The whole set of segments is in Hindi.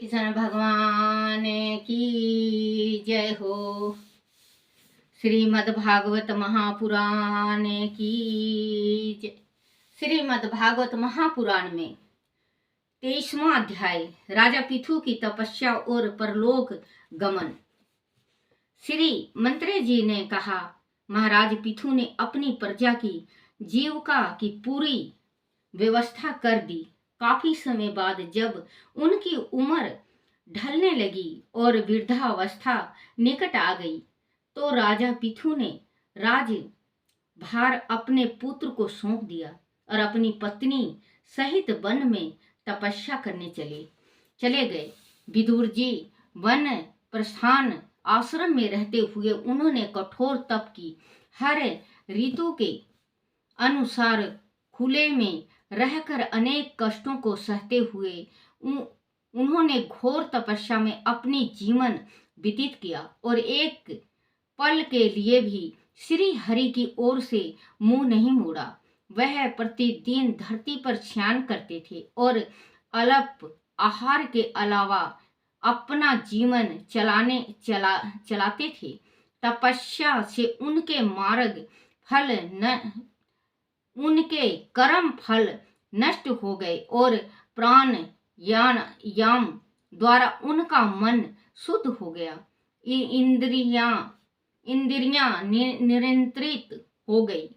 कृष्ण भगवान की जय हो। श्रीमद् भागवत महापुराण की जय। श्रीमद् भागवत महापुराण में 23वां अध्याय राजा पृथु की तपस्या और परलोक गमन। श्री मंत्री जी ने कहा, महाराज पृथु ने अपनी प्रजा की जीविका की पूरी व्यवस्था कर दी। काफी समय बाद जब उनकी उम्र ढलने लगी और वृद्धावस्था निकट आ गई तो राजा पृथु ने राजभार अपने पुत्र को सौंप दिया और अपनी पत्नी सहित वन में तपस्या करने चले गए। विदुर जी वन प्रस्थान आश्रम में रहते हुए उन्होंने कठोर तप की। हर ऋतु के अनुसार खुले में रहकर अनेक कष्टों को सहते हुए उन्होंने घोर तपस्या में अपनी जीवन व्यतीत किया और एक पल के लिए भी श्री हरि की ओर से मुंह नहीं मोड़ा। वह प्रतिदिन धरती पर शयन करते थे और अल्प आहार के अलावा अपना जीवन चलाते थे। तपस्या से उनके कर्म फल नष्ट हो गए और प्राण याम द्वारा उनका मन शुद्ध हो गया। इंद्रियां नियंत्रित हो गई।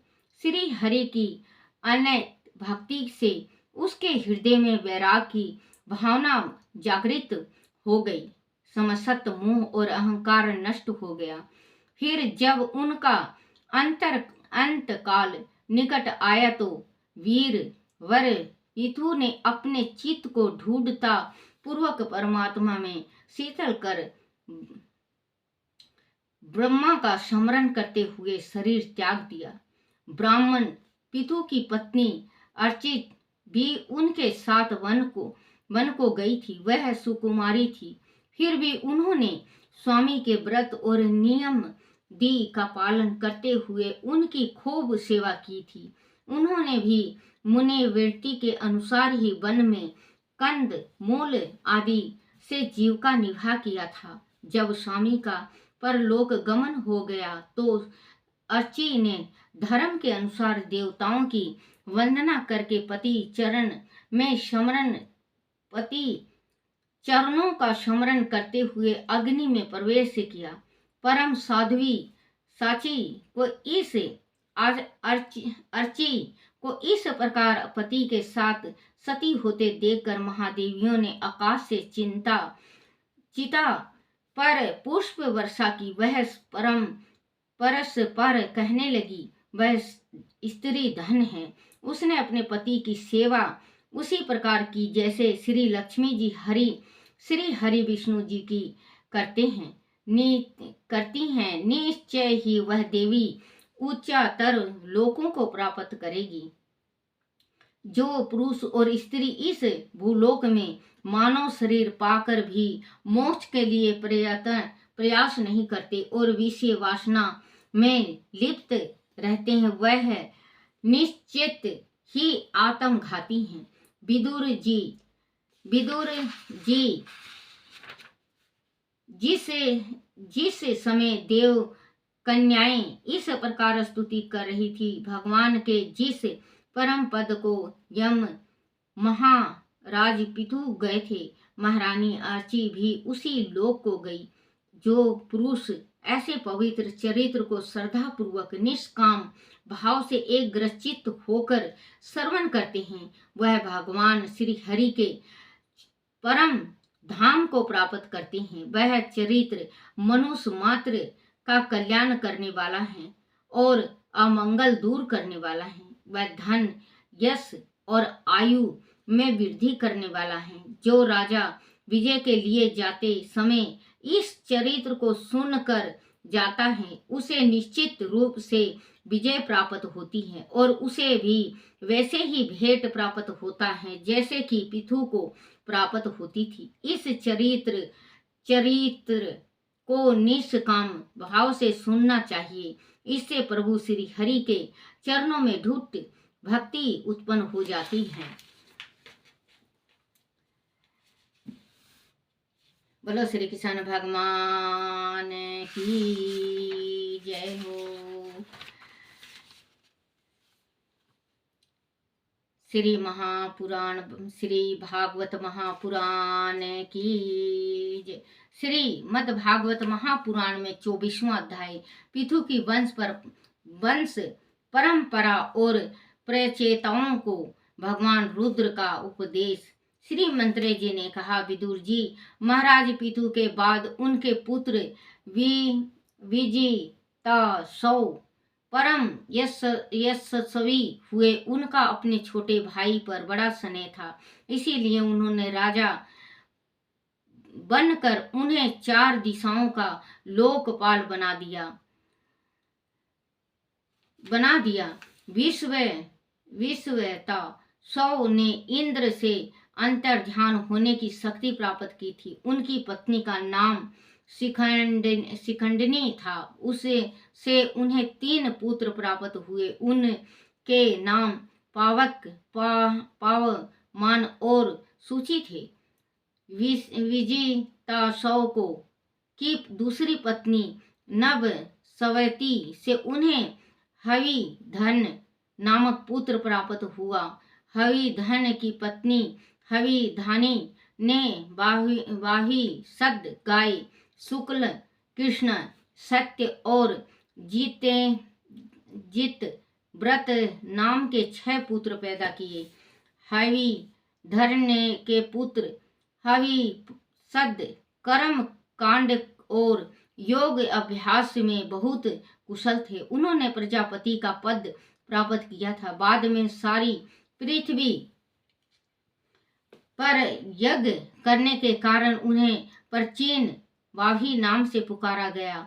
श्री हरि की अनंत भक्ति से उसके हृदय में वैराग की भावना जागृत हो गई। समस्त मोह और अहंकार नष्ट हो गया। फिर जब उनका अंत काल निकट आया तो वीर वर पृथु ने अपने चित्त को ढूंढता पूर्वक परमात्मा में शीतल कर ब्रह्मा का स्मरण करते हुए शरीर त्याग दिया। ब्राह्मण पृथु की पत्नी अर्चित भी उनके साथ वन को गई थी। वह सुकुमारी थी, फिर भी उन्होंने स्वामी के व्रत और नियम दी का पालन करते हुए उनकी खूब सेवा की थी। उन्होंने भी मुनि वृत्ति के अनुसार ही वन में कंद मूल आदि से जीविका निर्वाह किया था। जब स्वामी का परलोक गमन हो गया तो अर्ची ने धर्म के अनुसार देवताओं की वंदना करके पति चरणों का स्मरण करते हुए अग्नि में प्रवेश किया। परम साध्वी साची को अर्ची को इस प्रकार पति के साथ सती होते देखकर महादेवियों ने आकाश से चिता पर पुष्प वर्षा की। वह परस्पर कहने लगी, वह स्त्री धन है। उसने अपने पति की सेवा उसी प्रकार की जैसे श्री लक्ष्मी जी श्री हरि विष्णु जी की करती हैं। निश्चय ही वह देवी उच्चतर लोकों को प्राप्त करेगी। जो पुरुष और स्त्री इस भूलोक में मानव शरीर पाकर भी मोक्ष के लिए प्रयास नहीं करते और विषय वासना में लिप्त रहते हैं, वह निश्चित ही आत्मघाती हैं। विदुर जी जिस समय देव कन्याएं इस प्रकार स्तुति कर रही थी, भगवान के जिस परम पद को यम महाराज पृथु गए थे, महारानी अर्ची भी उसी लोक को गई। जो पुरुष ऐसे पवित्र चरित्र को श्रद्धा पूर्वक निष्काम भाव से एकग्रचित्त होकर श्रवण करते हैं, वह भगवान श्री हरि के परम धाम को प्राप्त करते हैं। वह चरित्र मनुष्य मात्र का कल्याण करने वाला है और अमंगल दूर करने वाला है। वह धन यश और आयु में वृद्धि करने वाला है। जो राजा विजय के लिए जाते समय इस चरित्र को सुनकर जाता है, उसे निश्चित रूप से विजय प्राप्त होती है और उसे भी वैसे ही भेंट प्राप्त होता है जैसे कि पृथु को प्राप्त होती थी। इस चरित्र को निष्काम भाव से सुनना चाहिए। इससे प्रभु श्री हरि के चरणों में ढूंढ भक्ति उत्पन्न हो जाती है। बोलो श्री कृष्ण भगवान की जय हो। श्री भागवत महापुराण की जय। श्री मद भागवत महापुराण में 24वां अध्याय पितु की वंश परंपरा और प्रचेताओं को भगवान रुद्र का उपदेश। श्री मंत्रे जी ने कहा, विदुर जी, महाराज पितु के बाद उनके पुत्र विजितासौ परम यशस्वी हुए। उनका अपने छोटे भाई पर बड़ा स्नेह था, इसीलिए उन्होंने राजा बनकर उन्हें 4 दिशाओं का लोकपाल बना दिया। विश्वता सौ ने इंद्र से अंतर्ध्यान होने की शक्ति प्राप्त की थी। उनकी पत्नी का नाम शिखंडिनी था। उसे से उन्हें 3 पुत्र प्राप्त हुए। उनके नाम पावमान और सूची थे। विजितासौ को की दूसरी पत्नी नवसवती से उन्हें हविधन नामक पुत्र प्राप्त हुआ। हविधन की पत्नी हविधानी ने वाही गाय, शुक्ल, कृष्ण, सत्य और जित व्रत नाम के 6 पुत्र पैदा किए। हविधन के पुत्र हविषद कर्म कांड और योग अभ्यास में बहुत कुशल थे। उन्होंने प्रजापति का पद प्राप्त किया था। बाद में सारी पृथ्वी पर यज्ञ करने के कारण उन्हें प्राचीन वाही नाम से पुकारा गया।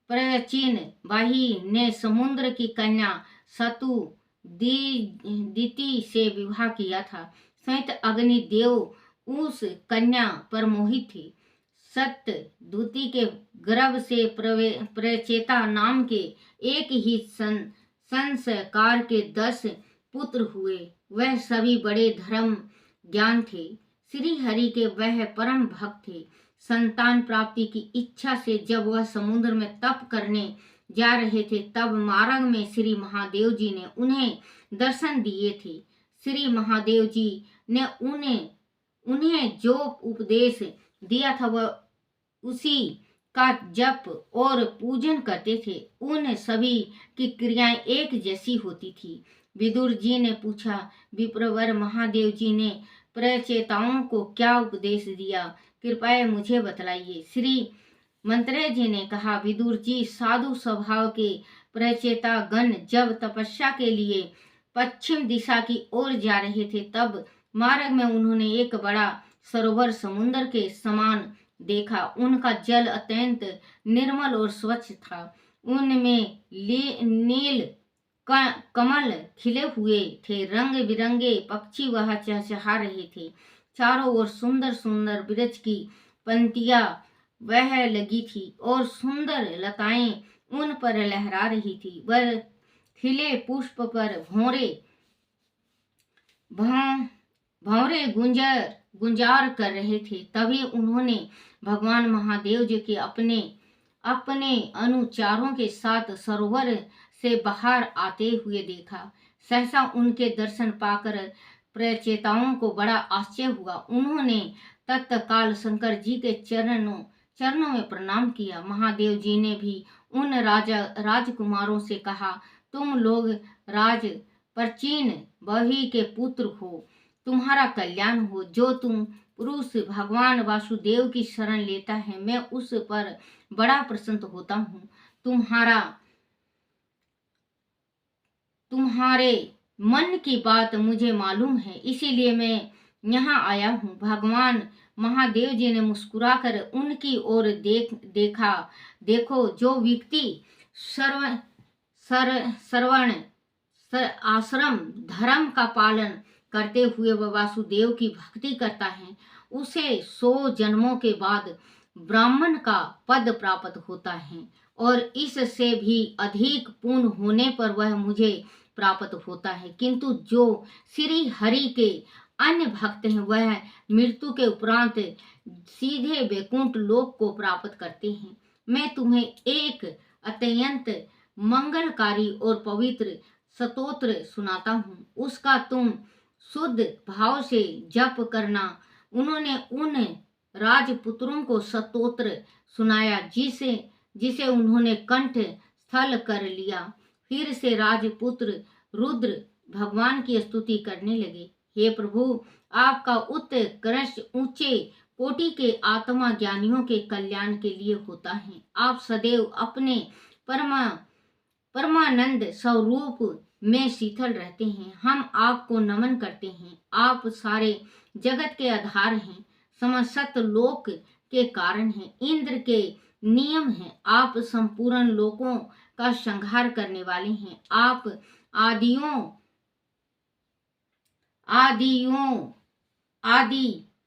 प्राचीन वाही ने समुद्र की कन्या सतु दिति से विवाह किया था। स्वयं अग्नि देव उस कन्या पर मोहित थे। सत्य दूती के गर्भ से प्रचेता नाम के एक ही संस्कार के 10 पुत्र हुए। वह सभी बड़े धर्म ज्ञान थे। श्री हरि के वह परम भक्त थे। संतान प्राप्ति की इच्छा से जब वह समुद्र में तप करने जा रहे थे, तब मार्ग में श्री महादेव जी ने उन्हें दर्शन दिए थे। श्री महादेव जी ने उन्हें जो उपदेश दिया था, वह उसी का जप और पूजन करते थे। उन सभी की क्रियाएं एक जैसी होती थी। विदुर जी ने पूछा, विप्रवर, महादेव जी ने प्रचेताओं को क्या उपदेश दिया? कृपया मुझे बतलाइए। श्री मंत्रे जी ने कहा, विदुर जी, साधु स्वभाव के प्रचेता गण जब तपस्या के लिए पश्चिम दिशा की ओर जा रहे थे, तब मार्ग में उन्होंने एक बड़ा सरोवर समुद्र के समान देखा। उनका जल अत्यंत निर्मल और स्वच्छ था। उनमें नील कमल खिले हुए थे। रंग बिरंगे पक्षी वह चहचहा रहे थे। चारों ओर सुंदर सुंदर वृक्ष की पंक्तियां वह लगी थी और सुंदर लताएं उन पर लहरा रही थी। वह खिले पुष्प पर भौरे गुंजार कर रहे थे। तभी उन्होंने भगवान महादेव जी के अपने अनुचारों के साथ सरोवर से बाहर आते हुए देखा। सहसा उनके दर्शन पाकर प्रचेताओं को बड़ा आश्चर्य हुआ। उन्होंने तत्काल शंकर जी के चरणों में प्रणाम किया। महादेव जी ने भी उन राजकुमारों से कहा, तुम लोग राज प्राचीन वही के पुत्र हो, तुम्हारा कल्याण हो। जो तुम पुरुष भगवान वासुदेव की शरण लेता है, मैं उस पर बड़ा प्रसन्न होता हूँ। तुम्हारे मन की बात मुझे मालूम है, इसीलिए मैं यहाँ आया हूँ। भगवान महादेव जी ने मुस्कुराकर उनकी ओर देखा। देखो, जो व्यक्ति श्रवण आश्रम धर्म का पालन करते हुए वह वासुदेव की भक्ति करता है, उसे 100 जन्मों के बाद ब्राह्मण का पद प्राप्त होता है और इससे भी अधिक पुण्य होने पर वह मुझे प्राप्त होता है। किंतु जो श्री हरि के अन्य भक्त हैं, वह मृत्यु के उपरांत सीधे वैकुंठ लोक को प्राप्त करते हैं। मैं तुम्हें एक अत्यंत मंगलकारी और पवित्र स्तोत्र सुनाता हूँ, उसका तुम शुद्ध भाव से जप करना। उन्होंने उन राजपुत्रों को स्तोत्र सुनाया जिसे जिसे उन्होंने कंठ स्थल कर लिया। फिर से राजपुत्र रुद्र भगवान की स्तुति करने लगे। हे प्रभु, आपका उत्कृष्ट ऊंचे कोटि के आत्मा ज्ञानियों के कल्याण के लिए होता है। आप सदैव अपने परमानंद स्वरूप में शीतल रहते हैं। हम आपको नमन करते हैं। आप सारे जगत के आधार हैं, समस्त लोक के कारण हैं, इंद्र के नियम हैं। आप संपूर्ण लोकों का संहार करने वाले हैं। आप आदि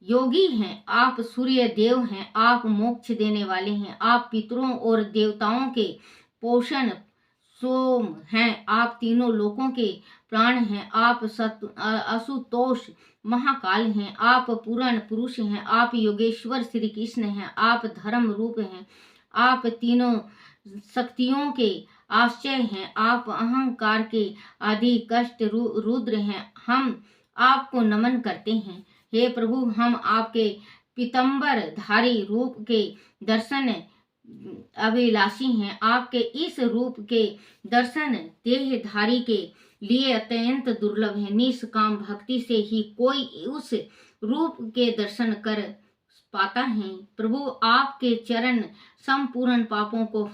योगी हैं। आप सूर्य देव हैं। आप मोक्ष देने वाले हैं। आप पितरों और देवताओं के पोषण सोम हैं। आप तीनों लोकों के प्राण हैं। आप असुतोष महाकाल हैं। आप पूर्ण पुरुष हैं। आप योगेश्वर श्री कृष्ण हैं। आप धर्म रूप हैं। आप तीनों शक्तियों के आश्चर्य हैं। आप अहंकार के आदि कष्ट रुद्र हैं। हम आपको नमन करते हैं। हे प्रभु, हम आपके पीतंबर धारी रूप के दर्शन अभिलाषी हैं। आपके इस रूप के दर्शन देहधारी के लिए अत्यंत दुर्लभ है। निष्काम भक्ति से ही कोई उस रूप के दर्शन कर पाता है। प्रभु, आपके चरण संपूर्ण पापों को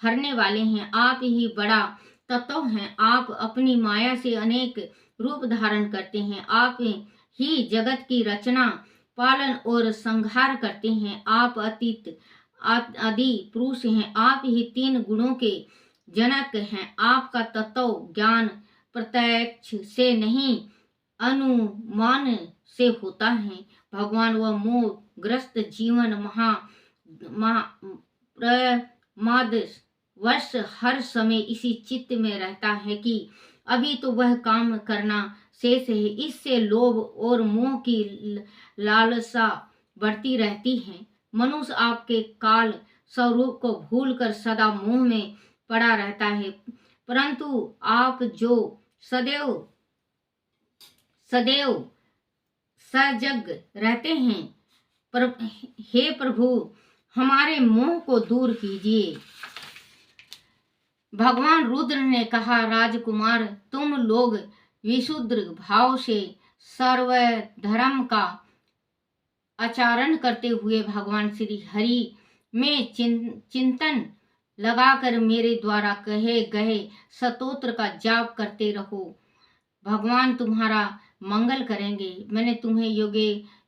हरने वाले हैं। आप ही बड़ा तत्व हैं। आप अपनी माया से अनेक रूप धारण करते हैं। आप ही जगत की रचना, पालन और संहार करते हैं। आप अतीत आदि पुरुष हैं। आप ही तीन गुणों के जनक हैं। आपका तत्व ज्ञान प्रत्यक्ष से नहीं, अनुमान से होता है। भगवान, वह मोहग्रस्त जीवन प्रमादवश हर समय इसी चित्त में रहता है कि अभी तो वह काम करना शेष है। इससे लोभ और मोह की लालसा बढ़ती रहती है। मनुष्य आपके काल स्वरूप को भूलकर सदा मोह में पड़ा रहता है, परंतु आप जो सदैव सजग रहते हैं। हे प्रभु, हमारे मोह को दूर कीजिए। भगवान रुद्र ने कहा, राजकुमार, तुम लोग विशुद्ध भाव से सर्वधर्म का आचरण करते हुए भगवान श्री हरि में चिंतन लगाकर मेरे द्वारा कहे गए स्तोत्र का जाप करते रहो। भगवान तुम्हारा मंगल करेंगे। मैंने तुम्हें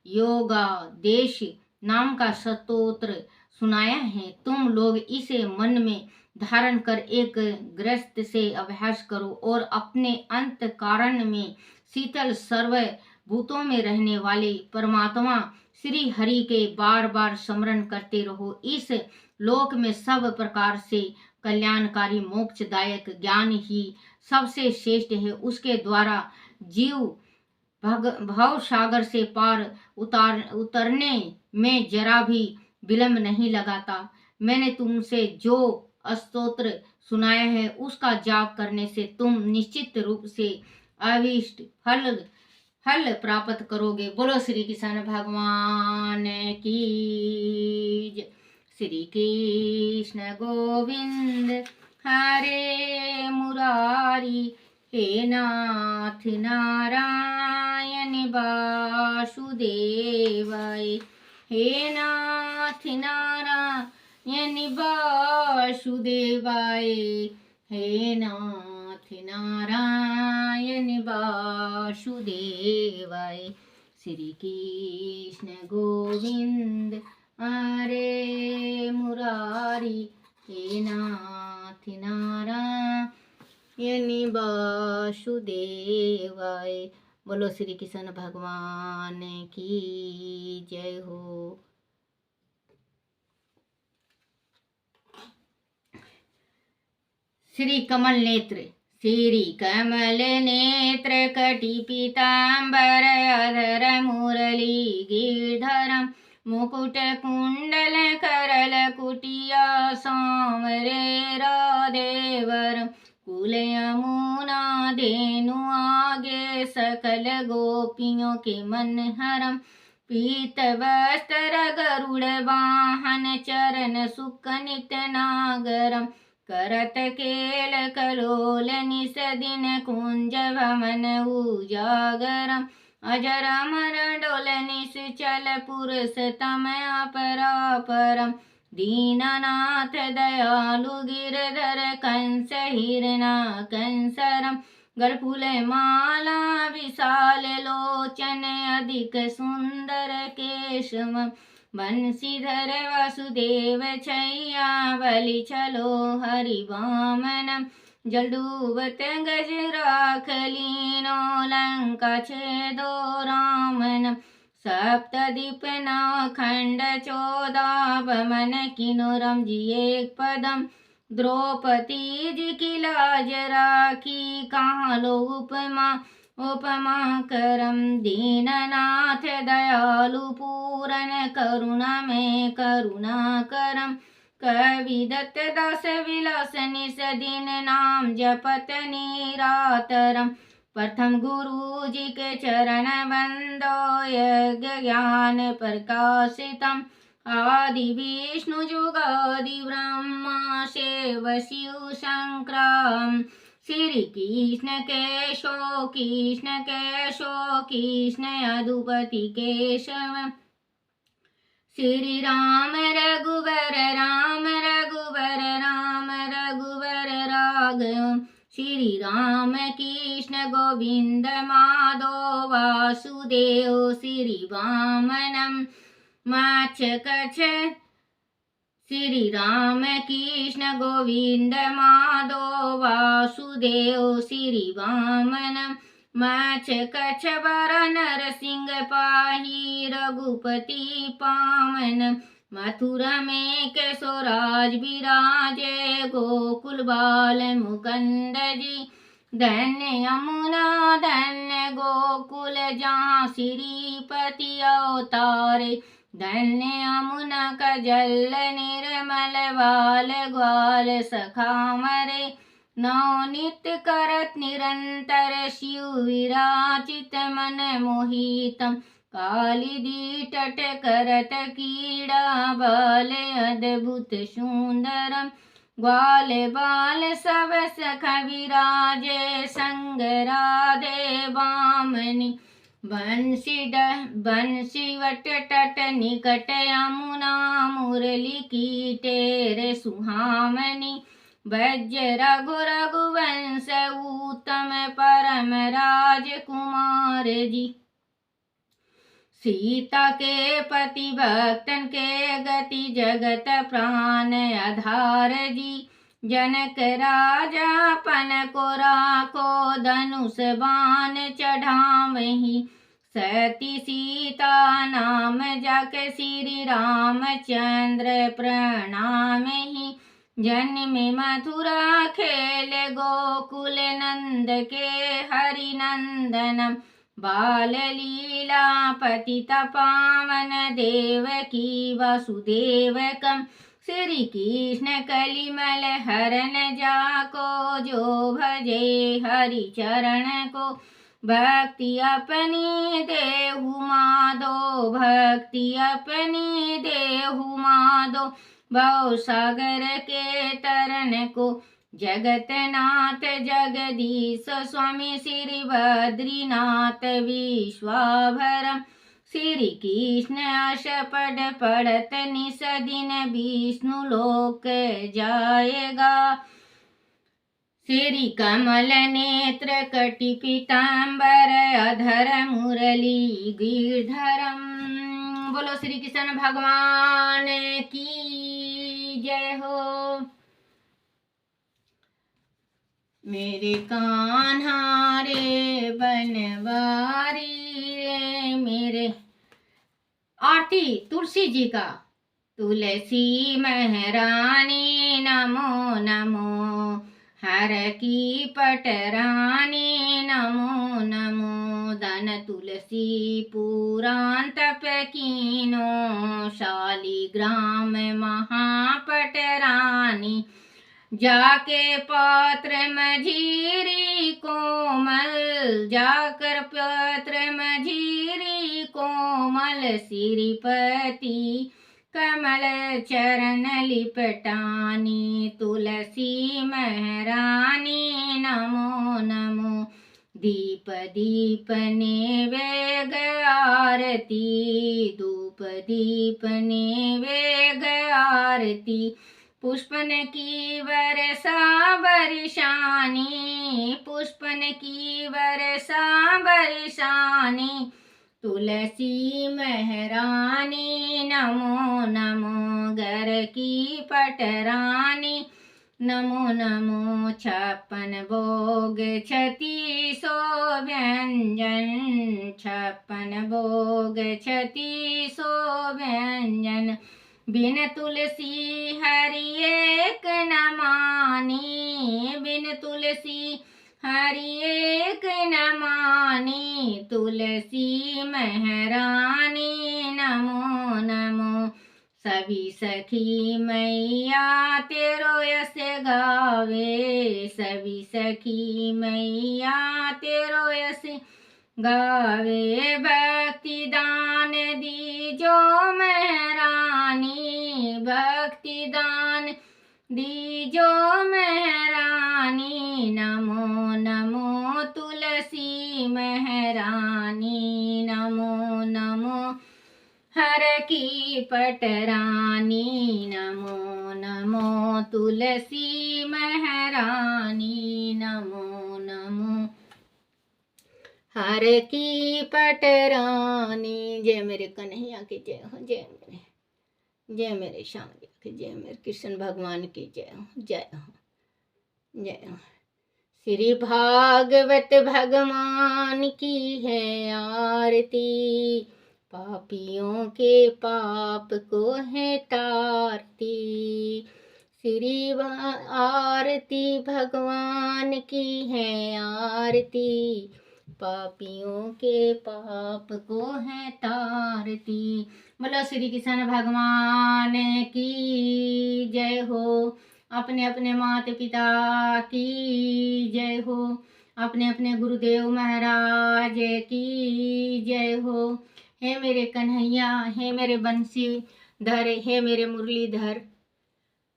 योगादेश नाम का स्तोत्र सुनाया है। तुम लोग इसे मन में धारण कर एक ग्रस्त से अभ्यास करो और अपने अंत कारण में शीतल सर्वभूतों में रहने वाले परमात्मा श्री हरि के बार बार स्मरण करते रहो। इस लोक में सब प्रकार से कल्याणकारी मोक्षदायक ज्ञान ही सबसे श्रेष्ठ है। उसके द्वारा जीव भव सागर से पार उतरने में जरा भी विलंब नहीं लगाता। मैंने तुमसे जो स्तोत्र सुनाया है उसका जाप करने से तुम निश्चित रूप से अभीष्ट फल प्राप्त करोगे। बोलो श्री कृष्ण भगवान की जय। श्री कृष्ण गोविंद हरे मुरारी, हे नाथ नारायण वासुदेवाय, हे नाथ नारायण वासुदेवाय, हे नाथ नारायण वासुदेवाय। श्री कृष्ण गोविंद हरे मुरारी, हे नाथ नारायण वासुदेवाय। बोलो श्री कृष्ण भगवान की जय हो। श्री कमल नेत्र, श्री कमल नेत्र कटि पीतांबर अधर मुरली गिरधरम मुकुट कुंडल करल कुटिया सांवरे राधेवर कुल यमुना धेनु आगे सकल गोपियों के मन हरम पीत वस्त्र गरुड़ वाहन चरण सुख नित नागरम करत केल कलोल निस दिन कुंज भवन उजागरम अजर अमर डोल निश्चल पुरुषतम अपरापरम दीननाथ दयालु गिरधर कंस हिरणा कंसरम गलफुल माला विशाल लोचन अधिक सुंदर केशव बंशीधर वासुदेव छैया बलि चलो हरि वामनम जलडूबत गज राख लीनो लंका छेदो रामन सप्तदीप नौ खंड 14 बमन किन्नरम जी एक पदम द्रौपदी जी की लाज राखी कहाँ लो उपमा उपमा करम दीननाथ दयालु पूरन करुणा में करुणा करम कवि दत्त दास विलास निस दिन नाम जपत निरातरम प्रथम गुरु जी के चरण बंदो यज्ञ ज्ञान प्रकाशितम आदि विष्णु जुगादि ब्रह्मा शिव शिव शंकरम श्री कृष्ण केशो कृष्ण अधुपति केशव श्री राम रघुवर राम राघव श्री राम कृष्ण गोविंद माधव वासुदेव श्री वामनम माछ कछ श्री राम कृष्ण गोविंद माधव वासुदेव श्री वामनम माछ कछ बर नरसिंह पाही रघुपति पावन मथुरा में केशोराज विराजे गोकुल बाल मुकुंद जी धन्य यमुना धन्य गोकुल जहाँ श्रीपति अवतारे धन्य यमुना का जल निर्मल बाल ग्वाल सखा मरे नवनित करत निरंतर शिव विराचित मन मोहितम कालिदी तट करत कीड़ा बाल अद्भुत सुंदरम ग्वाल बाल सब सख विराजे संग राधे वामनी बंशी वट तट निकट यमुना मुरली की टेर सुहामनी वज्र रघु रघुवंश उत्तम परम राजकुमार जी सीता के पति भक्तन के गति जगत प्राण आधार जी जनक राजा पन को राखो धनुष बाण चढ़ावही सती सीता नाम जग श्री रामचंद्र प्रणाम ही जन्म मथुरा खेल गोकुल नंद के हरि नंदनम बाल लीला पतित पावन देवकी वसुदेवकम श्री कृष्ण कलिमल हरण जाको जो भजे हरि चरण को भक्ति अपनी देहु माधो भक्ति अपनी देहु माधो भव सागर के तरन को जगतनाथ जगदीश स्वामी श्री बद्रीनाथ विश्वाभरम श्री कृष्ण अश पढ़त निस दिन विष्णु लोक जाएगा श्री कमल नेत्र कटि पीतांबर अधर मुरली गिरधरम। बोलो श्री कृष्ण भगवान की जय हो। मेरे कान्हा रे बनवारी रे मेरे। आरती तुलसी जी का। तुलसी महरानी नमो नमो हर की पटरानी नमो नमो मदन तुलसी पुराण तप कीनो, शालिग्राम महापटरानी, जाके पत्र मझीरी कोमल, जाकर पत्र मझीरी कोमल, श्रीपति कमल चरण लिपटानी, तुलसी महारानी नमो नमो। दीप दीप नैवेग आरती, धूप दीप नैवेग आरती, पुष्पन की वर्षा बरसानी, पुष्पन की वर्षा बरसानी, तुलसी महारानी नमो नमो। घर की पटरानी नमो नमो। 56 भोग 3600 व्यंजन, 56 भोग 3600 व्यंजन, बिन तुलसी हरि एक न मानी, बिन तुलसी हरि एक न मानी, तुलसी महारानी नमो नमो। सभी सखी मैया तेरो यश गावे, सभी सखी मैया तेरो यश गावे, भक्ति दान दीजो महारानी, भक्ति दान दीजो महारानी नमो नमो। तुलसी महारानी नमो नमो। हर की पटरानी नमो नमो, तुलसी महारानी नमो नमो। हर की पटरानी। जय मेरे कन्हैया की जय हो, जय मेरे श्याम जी की जय, मेरे कृष्ण भगवान की जय हो, जय हो, जय हो। श्री भागवत भगवान की है आरती, पापियों के पाप को है तारती। श्री आरती भगवान की है आरती, पापियों के पाप को है तारती। बोलो श्री कृष्ण भगवान की जय हो। अपने अपने माता पिता की जय हो, अपने अपने गुरुदेव महाराज की जय हो। हे मेरे कन्हैया, हे मेरे बंसीधर, हे मेरे मुरलीधर,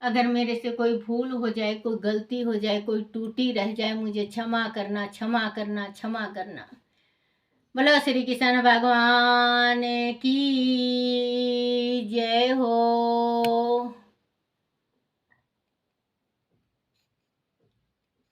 अगर मेरे से कोई भूल हो जाए, कोई गलती हो जाए, कोई टूटी रह जाए, मुझे क्षमा करना, क्षमा करना, क्षमा करना। बोलो श्री कृष्ण भगवान की जय हो।